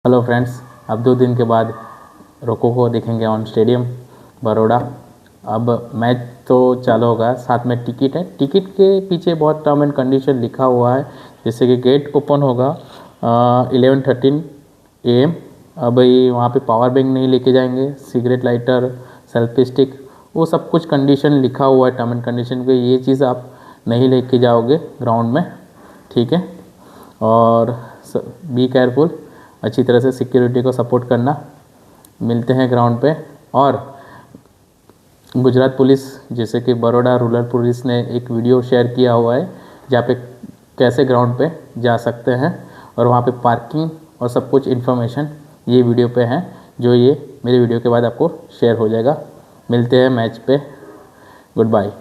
Hello friends, अब 2 दिन के बाद रोको को देखेंगे ऑन स्टेडियम बड़ौदा। अब मैच तो चालू होगा, साथ में टिकट है। टिकट के पीछे बहुत टर्म एंड कंडीशन लिखा हुआ है, जैसे कि गेट ओपन होगा 11:13 AM। अब ये वहाँ पे पावर बैंक नहीं लेके जाएंगे, सिगरेट लाइटर, सेल्फी स्टिक, वो सब कुछ कंडीशन लिखा हुआ है टर्म एंड कंडीशन पे। ये चीज़ आप नहीं लेके जाओगे ग्राउंड में, ठीक है। और बी केयरफुल, अच्छी तरह से सिक्योरिटी को सपोर्ट करना। मिलते हैं ग्राउंड पे। और गुजरात पुलिस, जैसे कि बड़ौदा रूरल पुलिस ने एक वीडियो शेयर किया हुआ है जहाँ पे कैसे ग्राउंड पे जा सकते हैं और वहाँ पे पार्किंग और सब कुछ इन्फॉर्मेशन ये वीडियो पे है, जो ये मेरे वीडियो के बाद आपको शेयर हो जाएगा। मिलते हैं मैच पे। Good bye.